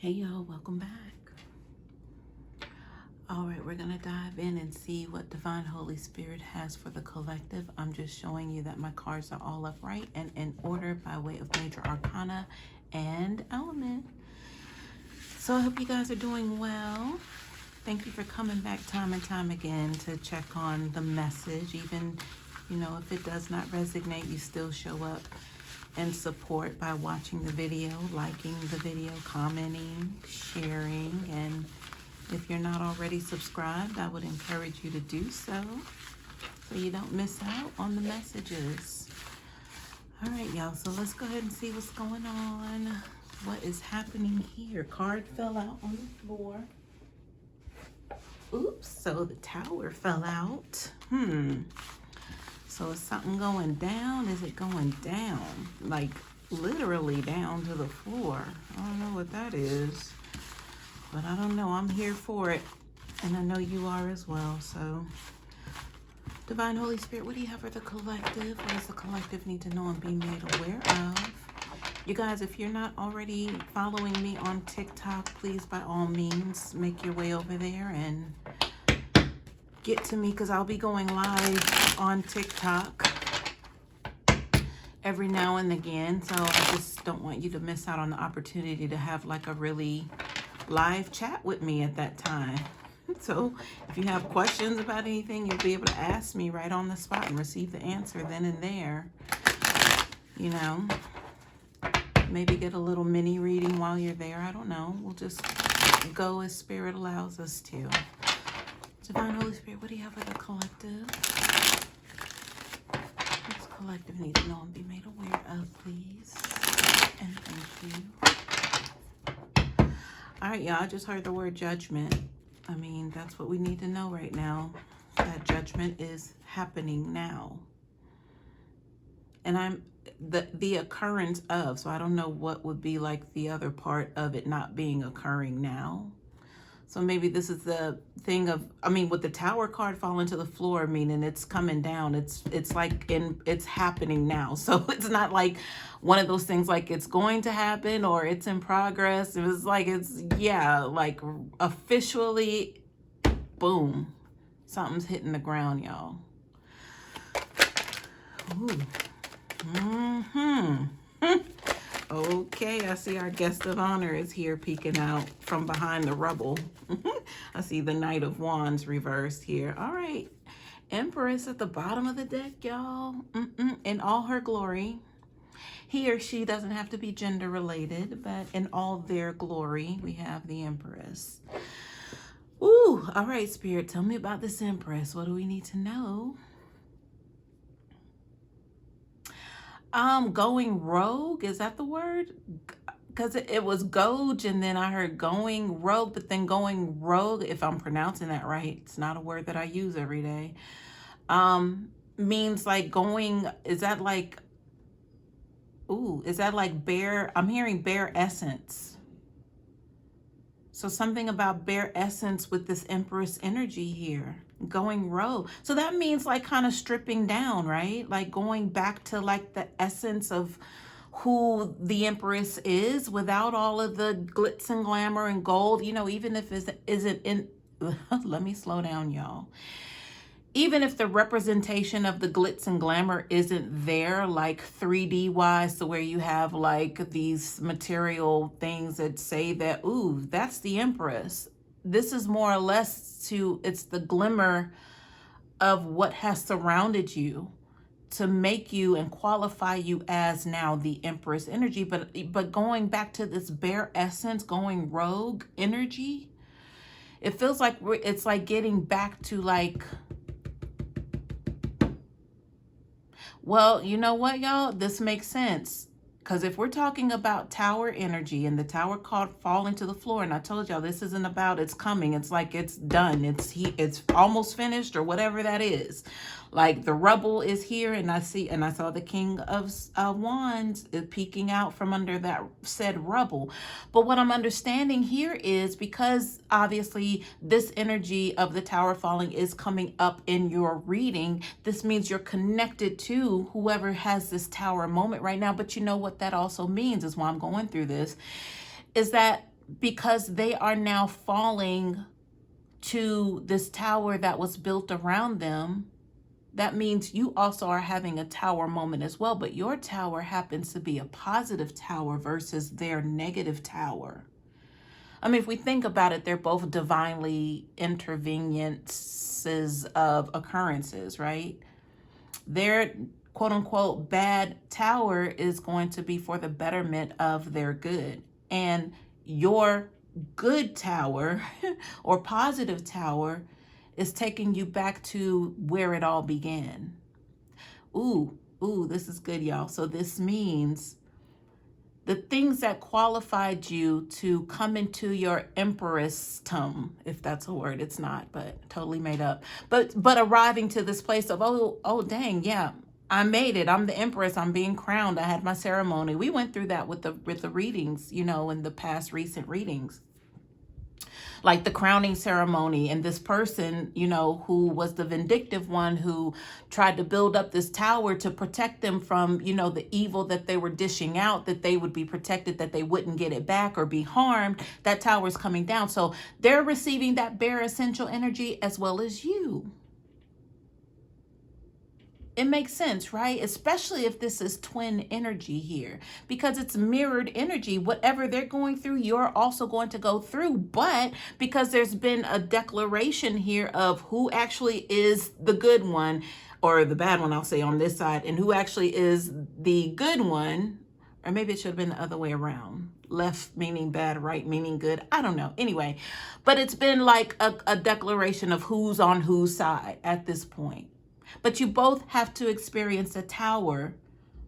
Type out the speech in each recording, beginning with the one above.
Hey y'all, welcome back. All right, we're going to dive in and see what Divine Holy Spirit has for the collective. I'm just showing you that my cards are all upright and in order by way of major arcana and element. So I hope you guys are doing well. Thank you for coming back time and time again to check on the message. Even, if it does not resonate, you still show up and support by watching the video, liking the video, commenting, sharing, and if you're not already subscribed, I would encourage you to do so you don't miss out on the messages. All right, y'all, so let's go ahead and see what's going on. What is happening here? Card fell out on the floor. Oops, so the Tower fell out. So is something going down? Is it going down? Like literally down to the floor. I don't know what that is. But I don't know. I'm here for it. And I know you are as well. So Divine Holy Spirit, what do you have for the collective? What does the collective need to know and be made aware of? You guys, if you're not already following me on TikTok, please by all means make your way over there and get to me, because I'll be going live on TikTok every now and again. So I just don't want you to miss out on the opportunity to have like a really live chat with me at that time. So if you have questions about anything, you'll be able to ask me right on the spot and receive the answer then and there. Maybe get a little mini reading while you're there. I don't know. We'll just go as Spirit allows us to. Divine Holy Spirit, what do you have for the collective? What's the collective need to know and be made aware of, please? And thank you. All right, y'all, I just heard the word judgment. I mean, that's what we need to know right now. That judgment is happening now. And I'm the occurrence of, so I don't know what would be like the other part of it not being occurring now. So maybe this is the thing of, with the Tower card falling to the floor, meaning it's coming down. It's like it's happening now. So it's not like one of those things like it's going to happen or it's in progress. It was like like officially, boom, something's hitting the ground, y'all. Ooh. Okay, I see our guest of honor is here peeking out from behind the rubble. I see the Knight of Wands reversed here. All right, Empress at the bottom of the deck, y'all. In all her glory. He or she doesn't have to be gender related, but in all their glory, we have the Empress. Ooh, all right, Spirit, tell me about this Empress. What do we need to know? Going rogue, is that the word? Because it was Goge, and then I heard going rogue, but then going rogue, if I'm pronouncing that right, it's not a word that I use every day. Means like going, is that like bare? I'm hearing bare essence. So something about bare essence with this Empress energy here. Going rogue. So that means like kind of stripping down, right? Like going back to like the essence of who the Empress is without all of the glitz and glamour and gold, even if it isn't in, let me slow down, y'all. Even if the representation of the glitz and glamour isn't there, like 3D wise, to where you have like these material things that say that, ooh, that's the Empress. This is more or less it's the glimmer of what has surrounded you to make you and qualify you as now the Empress energy. But going back to this bare essence, going rogue energy, it feels like it's like getting back to like, well, you know what, y'all? This makes sense. Because if we're talking about Tower energy and the Tower card falling to the floor, and I told y'all this isn't about it's coming. It's like it's done. It's almost finished or whatever that is. Like the rubble is here, and I saw the King of Wands peeking out from under that said rubble. But what I'm understanding here is because obviously this energy of the Tower falling is coming up in your reading, this means you're connected to whoever has this Tower moment right now. But you know what that also means is why I'm going through this, is that because they are now falling to this tower that was built around them. That means you also are having a tower moment as well, but your tower happens to be a positive tower versus their negative tower. I mean, if we think about it, they're both divinely interveniences of occurrences, right? Their quote unquote bad tower is going to be for the betterment of their good. And your good tower or positive tower is taking you back to where it all began. Ooh, this is good, y'all. So this means the things that qualified you to come into your empressdom, if that's a word, it's not, but totally made up. But arriving to this place of, oh dang, yeah, I made it. I'm the empress. I'm being crowned. I had my ceremony. We went through that with the readings, you know, in the past recent readings, like the crowning ceremony, and this person, you know, who was the vindictive one who tried to build up this tower to protect them from, you know, the evil that they were dishing out, that they would be protected, that they wouldn't get it back or be harmed. That tower is coming down. So they're receiving that bare essential energy as well as you. It makes sense, right? Especially if this is twin energy here, because it's mirrored energy. Whatever they're going through, you're also going to go through. But because there's been a declaration here of who actually is the good one, or the bad one, I'll say, on this side, and who actually is the good one, or maybe it should have been the other way around. Left meaning bad, right meaning good. I don't know. Anyway, but it's been like a declaration of who's on whose side at this point. But you both have to experience a tower.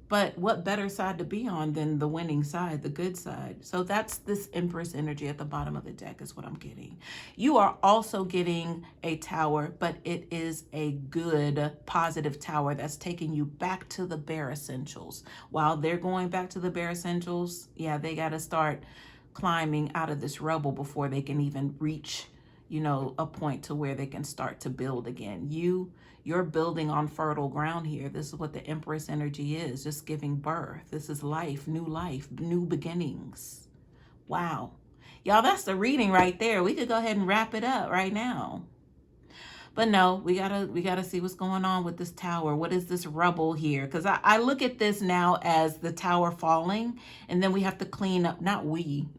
But what better side to be on than the winning side, the good side? So that's this Empress energy at the bottom of the deck is what I'm getting. You are also getting a tower, but it is a good, positive tower that's taking you back to the bare essentials. While they're going back to the bare essentials, yeah, they got to start climbing out of this rubble before they can even reach, you know, a point to where they can start to build again. You're building on fertile ground here. This is what the Empress energy is, just giving birth. This is life, new beginnings. Wow. Y'all, that's the reading right there. We could go ahead and wrap it up right now. But no, we gotta see what's going on with this tower. What is this rubble here? Because I look at this now as the tower falling, and then we have to clean up, not we,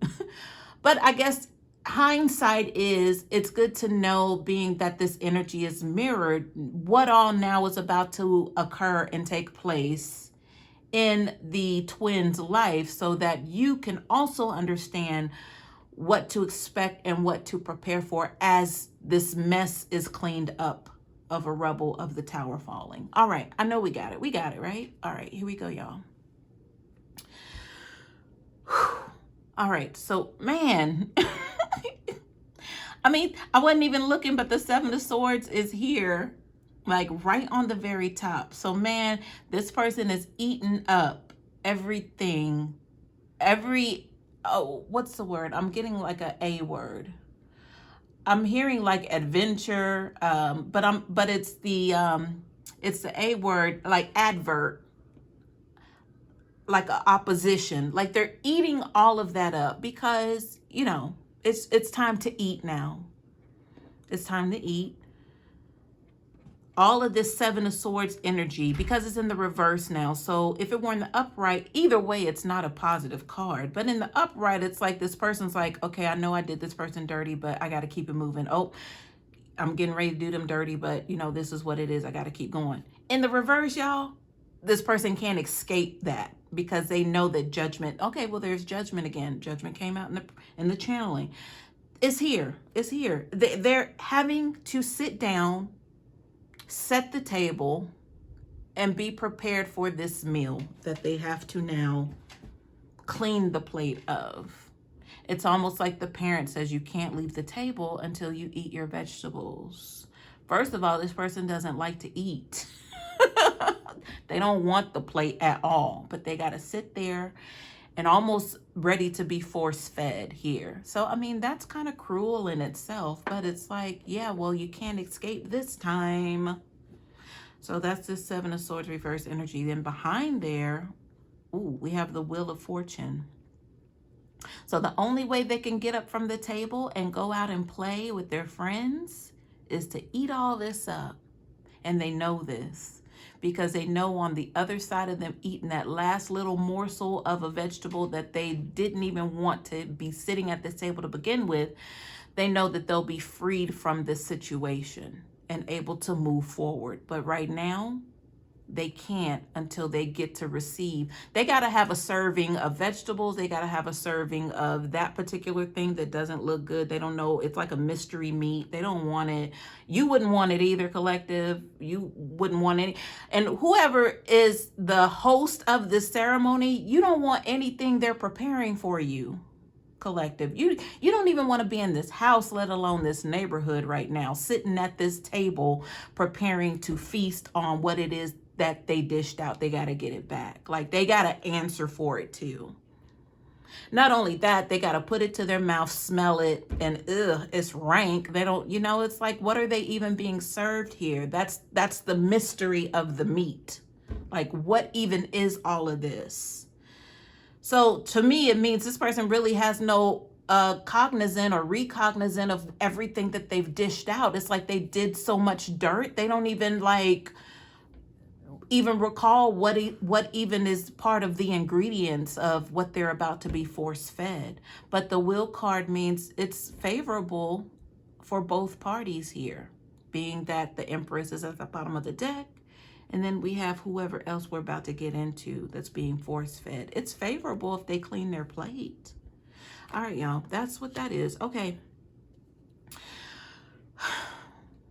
but I guess hindsight is, it's good to know, being that this energy is mirrored, what all now is about to occur and take place in the twins' life, so that you can also understand what to expect and what to prepare for as this mess is cleaned up of a rubble of the tower falling. All right, I know we got it, right? All right, here we go, y'all. All right, so man, I mean, I wasn't even looking, but the Seven of Swords is here, like right on the very top. So man, this person is eating up everything, what's the word? I'm getting like a word. I'm hearing like adventure, but it's the A word, like advert, like a opposition. Like they're eating all of that up because, you know, it's time to eat now. It's time to eat. All of this Seven of Swords energy, because it's in the reverse now. So if it were in the upright, either way, it's not a positive card. But in the upright, it's like this person's like, okay, I know I did this person dirty, but I got to keep it moving. Oh, I'm getting ready to do them dirty, but you know, this is what it is. I got to keep going. In the reverse, y'all, this person can't escape that, because they know that judgment, okay, well, there's judgment again. Judgment came out in the channeling. It's here. It's here. They're having to sit down, set the table, and be prepared for this meal that they have to now clean the plate of. It's almost like the parent says, you can't leave the table until you eat your vegetables. First of all, this person doesn't like to eat. They don't want the plate at all, but they got to sit there and almost ready to be force fed here. So, I mean, that's kind of cruel in itself, but it's like, yeah, well, you can't escape this time. So that's the Seven of Swords reverse energy. Then behind there, ooh, we have the Wheel of Fortune. So the only way they can get up from the table and go out and play with their friends is to eat all this up. And they know this because they know on the other side of them eating that last little morsel of a vegetable that they didn't even want to be sitting at this table to begin with, they know that they'll be freed from this situation and able to move forward. But right now, they can't until they get to receive. They got to have a serving of vegetables. They got to have a serving of that particular thing that doesn't look good. They don't know. It's like a mystery meat. They don't want it. You wouldn't want it either, collective. You wouldn't want any. And whoever is the host of this ceremony, you don't want anything they're preparing for you, collective. You don't even want to be in this house, let alone this neighborhood right now, sitting at this table preparing to feast on what it is that they dished out. They got to get it back. Like, they got to answer for it too. Not only that, they got to put it to their mouth, smell it, and it's rank. They don't, it's like, what are they even being served here? That's the mystery of the meat. Like, what even is all of this? So to me, it means this person really has no cognizant or recognizant of everything that they've dished out. It's like they did so much dirt. They don't even even recall what even is part of the ingredients of what they're about to be force fed. But the will card means it's favorable for both parties here, being that the Empress is at the bottom of the deck. And then we have whoever else we're about to get into that's being force fed. It's favorable if they clean their plate. All right, y'all, that's what that is. Okay.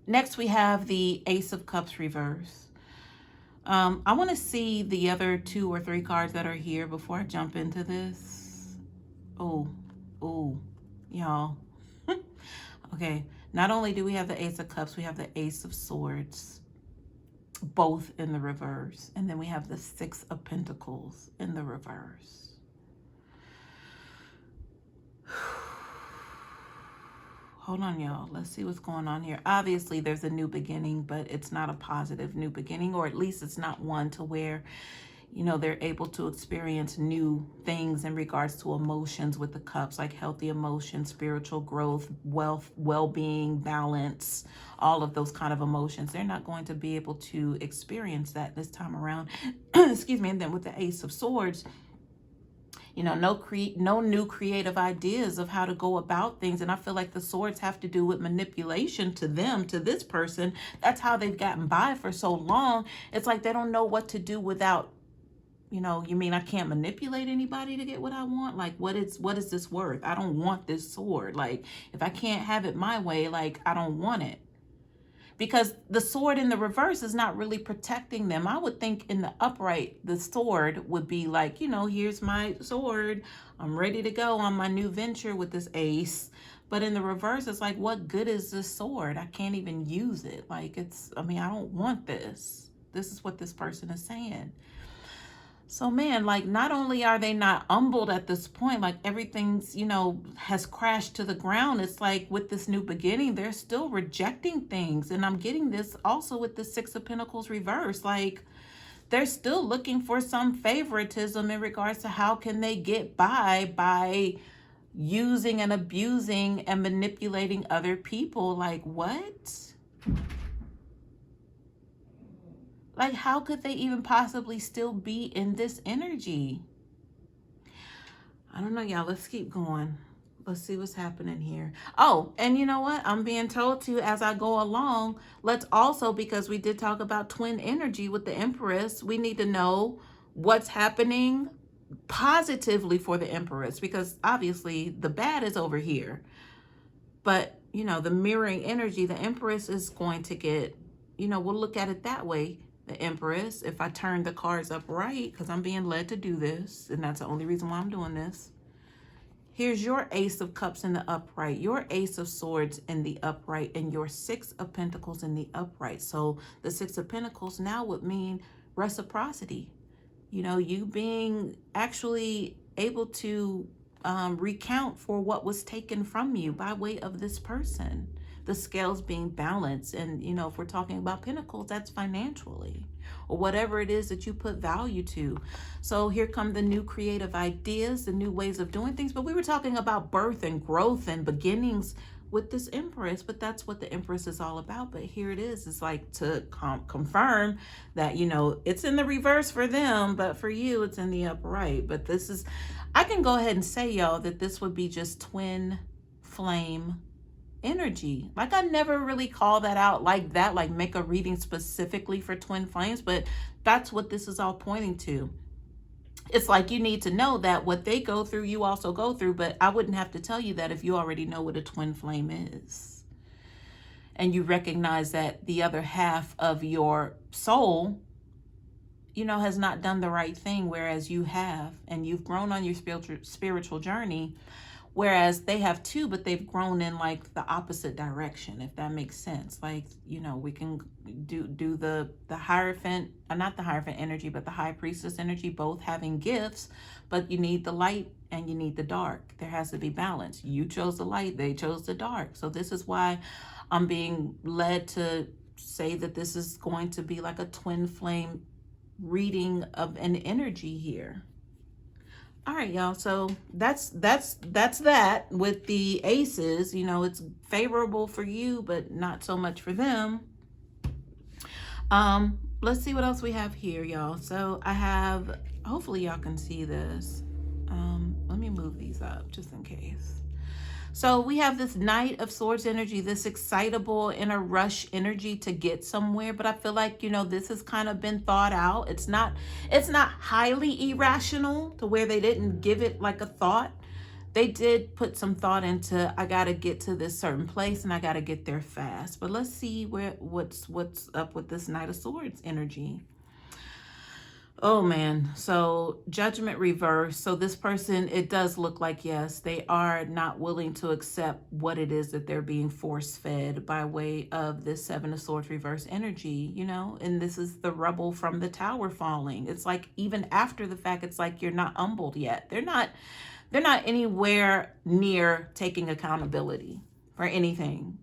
Next, we have the Ace of Cups reverse. I want to see the other 2 or 3 cards that are here before I jump into this. Oh, y'all. Okay, not only do we have the Ace of Cups, we have the Ace of Swords, both in the reverse. And then we have the 6 of Pentacles in the reverse. Hold on, y'all. Let's see what's going on here. Obviously, there's a new beginning, but it's not a positive new beginning, or at least it's not one to where, they're able to experience new things in regards to emotions with the cups, like healthy emotions, spiritual growth, wealth, well-being, balance, all of those kind of emotions. They're not going to be able to experience that this time around. Excuse me. And then with the Ace of Swords, no new creative ideas of how to go about things. And I feel like the swords have to do with manipulation to them, to this person. That's how they've gotten by for so long. It's like they don't know what to do without, you mean I can't manipulate anybody to get what I want? Like, what is this worth? I don't want this sword. Like, if I can't have it my way, like, I don't want it. Because the sword in the reverse is not really protecting them. I would think in the upright, the sword would be like, here's my sword. I'm ready to go on my new venture with this ace. But in the reverse, it's like, what good is this sword? I can't even use it. Like, I don't want this. This is what this person is saying. So, man, like, not only are they not humbled at this point, like everything's, has crashed to the ground. It's like with this new beginning, they're still rejecting things. And I'm getting this also with the 6 of Pentacles reverse. Like, they're still looking for some favoritism in regards to how can they get by using and abusing and manipulating other people. Like, what? Like, how could they even possibly still be in this energy? I don't know, y'all. Let's keep going. Let's see what's happening here. Oh, and you know what? I'm being told to, as I go along, let's also, because we did talk about twin energy with the Empress, we need to know what's happening positively for the Empress, because obviously the bad is over here. But, the mirroring energy, the Empress is going to get, we'll look at it that way. The Empress, if I turn the cards up right, because I'm being led to do this, and that's the only reason why I'm doing this. Here's your Ace of Cups in the upright, your Ace of Swords in the upright, and your 6 of Pentacles in the upright. So the 6 of Pentacles now would mean reciprocity. You being actually able to recount for what was taken from you by way of this person. the scales being balanced. And, you know, if we're talking about pentacles, that's financially or whatever it is that you put value to. So here come the new creative ideas, the new ways of doing things. But we were talking about birth and growth and beginnings with this Empress, but that's what the Empress is all about. But here it is. It's like to confirm that, you know, it's in the reverse for them, but for you, it's in the upright. But this is, I can go ahead and say, y'all, that this would be just twin flame energy. Like, I never really call that out like that, like make a reading specifically for twin flames, but that's what this is all pointing to. It's like you need to know that what they go through, you also go through, but I wouldn't have to tell you that if you already know what a twin flame is. And you recognize that the other half of your soul, you know, has not done the right thing, whereas you have, and you've grown on your spiritual journey, whereas they have too, but they've grown in like the opposite direction, if that makes sense. Like, you know, we can do the Hierophant, not the Hierophant energy, but the High Priestess energy, both having gifts, but you need the light and you need the dark. There has to be balance. You chose the light, they chose the dark. So this is why I'm being led to say that this is going to be like a twin flame reading of an energy here. All right, y'all. So that's that with the aces. You know, it's favorable for you, but not so much for them. Let's see what else we have here, y'all. So I have, hopefully y'all can see this. Let me move these up just in case. So we have this Knight of Swords energy, this excitable, in a rush energy to get somewhere. But I feel like, you know, this has kind of been thought out. It's not highly irrational to where they didn't give it like a thought. They did put some thought into, I got to get to this certain place and I got to get there fast. But let's see what's up with this Knight of Swords energy. Oh man, so Judgment reverse. So this person, it does look like, yes, they are not willing to accept what it is that they're being force fed by way of this Seven of Swords reverse energy, you know, and this is the rubble from the tower falling. It's like, even after the fact, it's like you're not humbled yet. They're not anywhere near taking accountability for anything.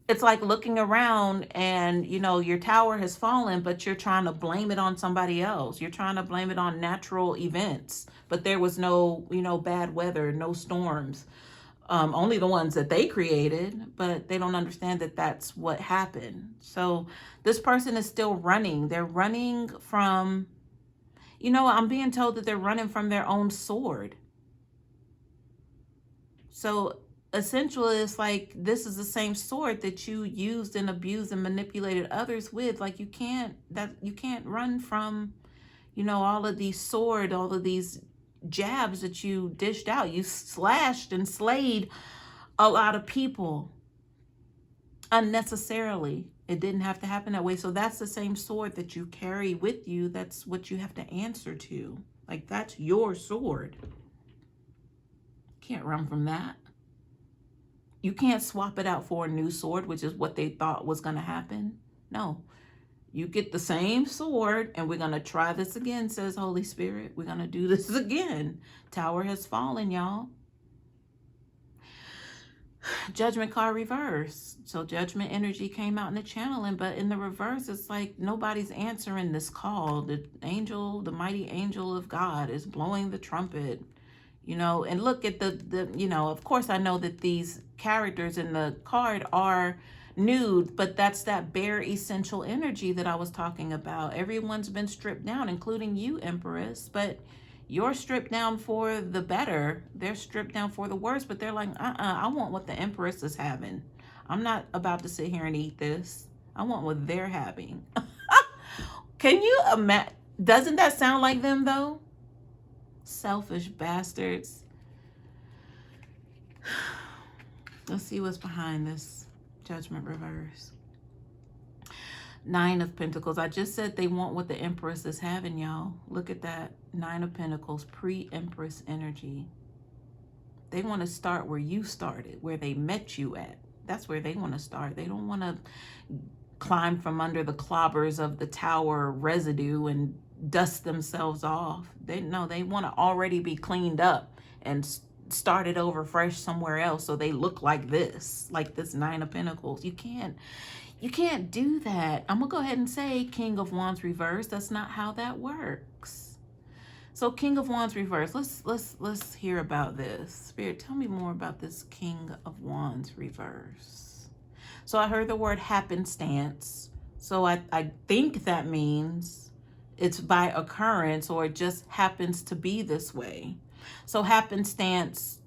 It's like looking around and, you know, your tower has fallen, but you're trying to blame it on somebody else. You're trying to blame it on natural events, but there was no, you know, bad weather, no storms, only the ones that they created, but they don't understand that that's what happened. So this person is still running. They're running from, you know, I'm being told that they're running from their own sword. So essentially, it's like, this is the same sword that you used and abused and manipulated others with. Like, you can't run from, you know, all of these jabs that you dished out. You slashed and slayed a lot of people unnecessarily. It didn't have to happen that way. So that's the same sword that you carry with you. That's what you have to answer to. Like, that's your sword. Can't run from that. You can't swap it out for a new sword, which is what they thought was going to happen. No, you get the same sword and we're going to try this again, says Holy Spirit. We're going to do this again. Tower has fallen, y'all. Judgment card reverse. So Judgment energy came out in the channeling, but in the reverse, it's like nobody's answering this call. The angel, the mighty angel of God, is blowing the trumpet. You know, and look at the you know, of course I know that these characters in the card are nude, but that's that bare essential energy that I was talking about. Everyone's been stripped down, including you, Empress, but you're stripped down for the better. They're stripped down for the worse, but they're like, I want what the Empress is having. I'm not about to sit here and eat this. I want what they're having. Can you imagine? Doesn't that sound like them though? Selfish bastards. Let's see what's behind this Judgment reverse. Nine of Pentacles. I just said they want what the Empress is having, y'all. Look at that. Nine of Pentacles, pre-Empress energy. They want to start where you started, where they met you at. That's where they want to start. They don't want to climb from under the clobbers of the tower residue and dust themselves off. They want to already be cleaned up and started over fresh somewhere else so they look like this Nine of Pentacles. You can't do that. I'm gonna go ahead and say King of Wands reverse. That's not how that works. So King of Wands reverse. Let's hear about this. Spirit, tell me more about this King of Wands reverse. So I heard the word happenstance. So I think that means it's by occurrence, or it just happens to be this way. So happenstance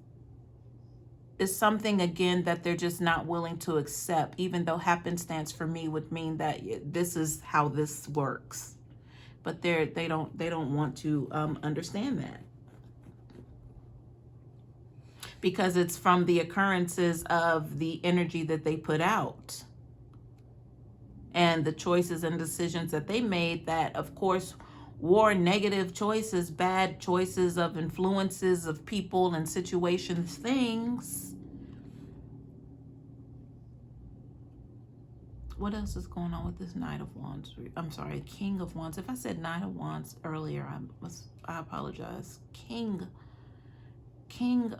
is something, again, that they're just not willing to accept, even though happenstance for me would mean that this is how this works. But they don't want to understand that, because it's from the occurrences of the energy that they put out and the choices and decisions that they made that, of course, were negative choices, bad choices of influences of people and situations, things. What else is going on with this Knight of Wands? I'm sorry, King of Wands. If I said Knight of Wands earlier, I apologize. King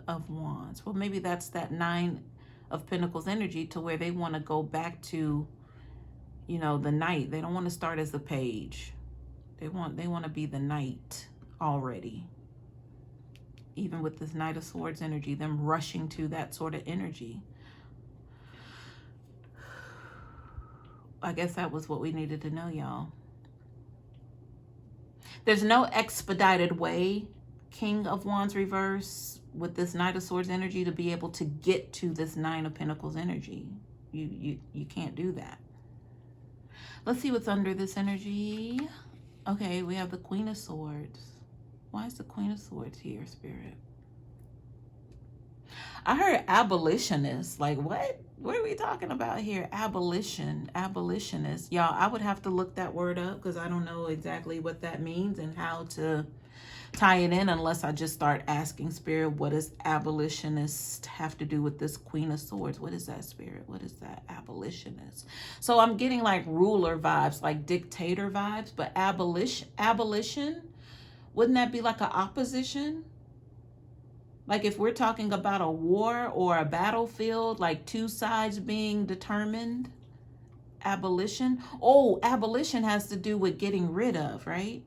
of Wands. Well, maybe that's that Nine of Pentacles energy, to where they want to go back to, you know, the Knight. They don't want to start as the Page. They want to be the Knight already. Even with this Knight of Swords energy, them rushing to that sort of energy. I guess that was what we needed to know, y'all. There's no expedited way, King of Wands reverse, with this Knight of Swords energy, to be able to get to this Nine of Pentacles energy. You can't do that. Let's see what's under this energy. Okay, we have the Queen of Swords. Why is the Queen of Swords here, Spirit? I heard abolitionist. Like, what? What are we talking about here? Abolitionist. Y'all, I would have to look that word up, because I don't know exactly what that means and how to tie it in, unless I just start asking Spirit, what does abolitionist have to do with this Queen of Swords? What is that, Spirit? What is that, abolitionist? So I'm getting like ruler vibes, like dictator vibes, but abolition, wouldn't that be like an opposition? Like if we're talking about a war or a battlefield, like two sides being determined, abolition. Oh, abolition has to do with getting rid of, right?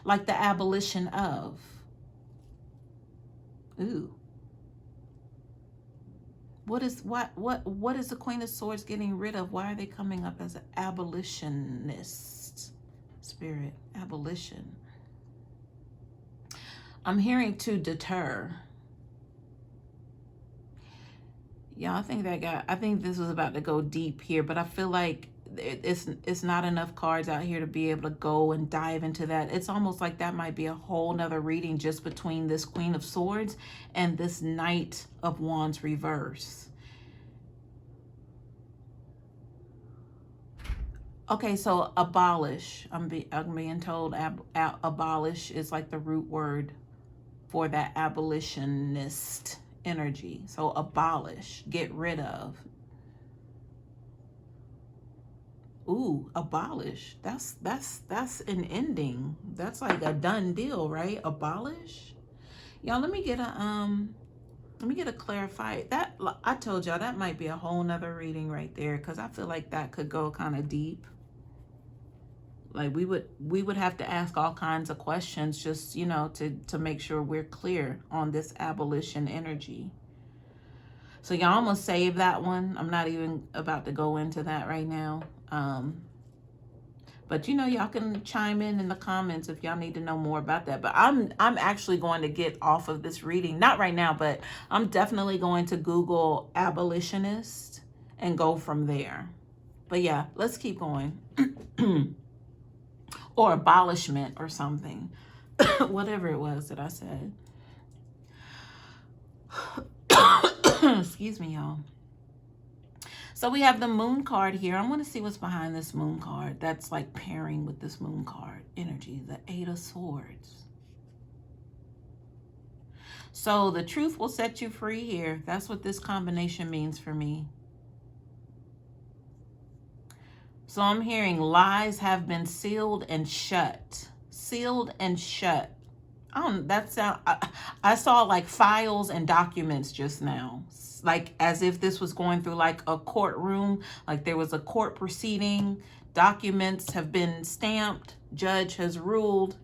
Like the abolition of. Ooh. What is the Queen of Swords getting rid of? Why are they coming up as an abolitionist, Spirit? Abolition. I'm hearing to deter. Yeah, I think this was about to go deep here, but I feel like it's not enough cards out here to be able to go and dive into that. It's almost like that might be a whole nother reading just between this Queen of Swords and this Knight of Wands reverse. Okay, so abolish. I'm being told abolish is like the root word for that abolitionist energy. So abolish, get rid of. Ooh, abolish. That's an ending. That's like a done deal, right? Abolish. Y'all, let me get a clarify. That, I told y'all, that might be a whole nother reading right there, because I feel like that could go kind of deep. Like we would have to ask all kinds of questions, just, you know, to make sure we're clear on this abolition energy. So y'all, I'm gonna save that one. I'm not even about to go into that right now. But you know, y'all can chime in the comments if y'all need to know more about that. But I'm actually going to get off of this reading, not right now, but I'm definitely going to Google abolitionist and go from there. But yeah, let's keep going. Or abolishment or something. Whatever it was that I said. Excuse me, y'all. So we have the Moon card here. I want to see what's behind this Moon card. That's like pairing with this Moon card energy, the Eight of Swords. So the truth will set you free here. That's what this combination means for me. So I'm hearing lies have been sealed and shut. Sealed and shut. I don't, that sound, I saw like files and documents just now, like as if this was going through like a courtroom, like there was a court proceeding, documents have been stamped, judge has ruled,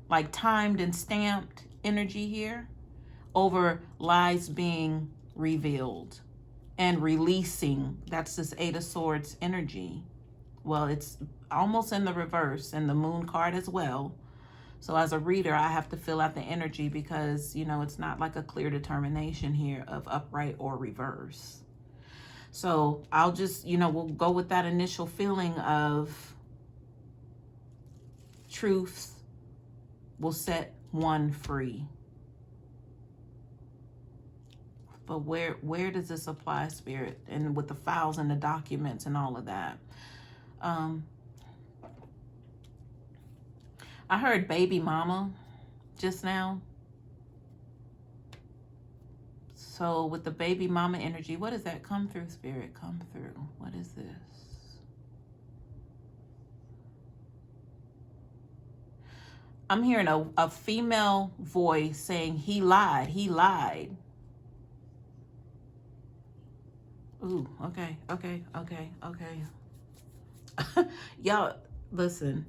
like timed and stamped energy here over lies being revealed and releasing. That's this Eight of Swords energy. Well, it's almost in the reverse and the Moon card as well. So as a reader, I have to fill out the energy because, you know, it's not like a clear determination here of upright or reverse. So I'll just, you know, we'll go with that initial feeling of truth will set one free. But where does this apply, Spirit? And with the files and the documents and all of that. I heard baby mama just now. So with the baby mama energy, what does that come through, Spirit? Come through. What is this? I'm hearing a female voice saying, he lied, he lied. Ooh, okay. Y'all, listen.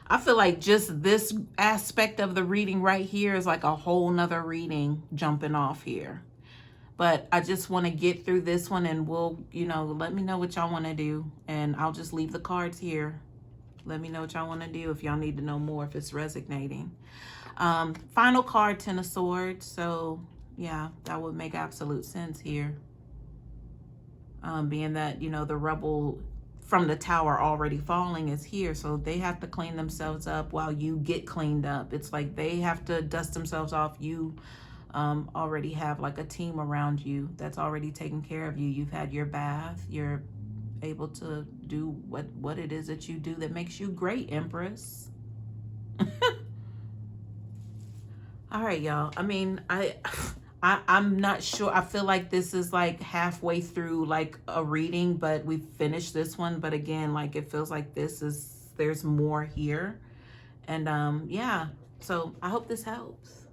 I feel like just this aspect of the reading right here is like a whole nother reading jumping off here. But I just want to get through this one and we'll, you know, let me know what y'all want to do. And I'll just leave the cards here. Let me know what y'all want to do if y'all need to know more, if it's resonating. Final card, Ten of Swords. So, yeah, that would make absolute sense here. Being that, you know, the rubble from the tower already falling is here, so they have to clean themselves up while you get cleaned up. It's like they have to dust themselves off. You already have like a team around you that's already taking care of you. You've had your bath. You're able to do what it is that you do that makes you great, Empress. All right, y'all. I mean, I'm not sure. I feel like this is like halfway through like a reading, but we've finished this one. But again, like it feels like there's more here. And yeah, so I hope this helps.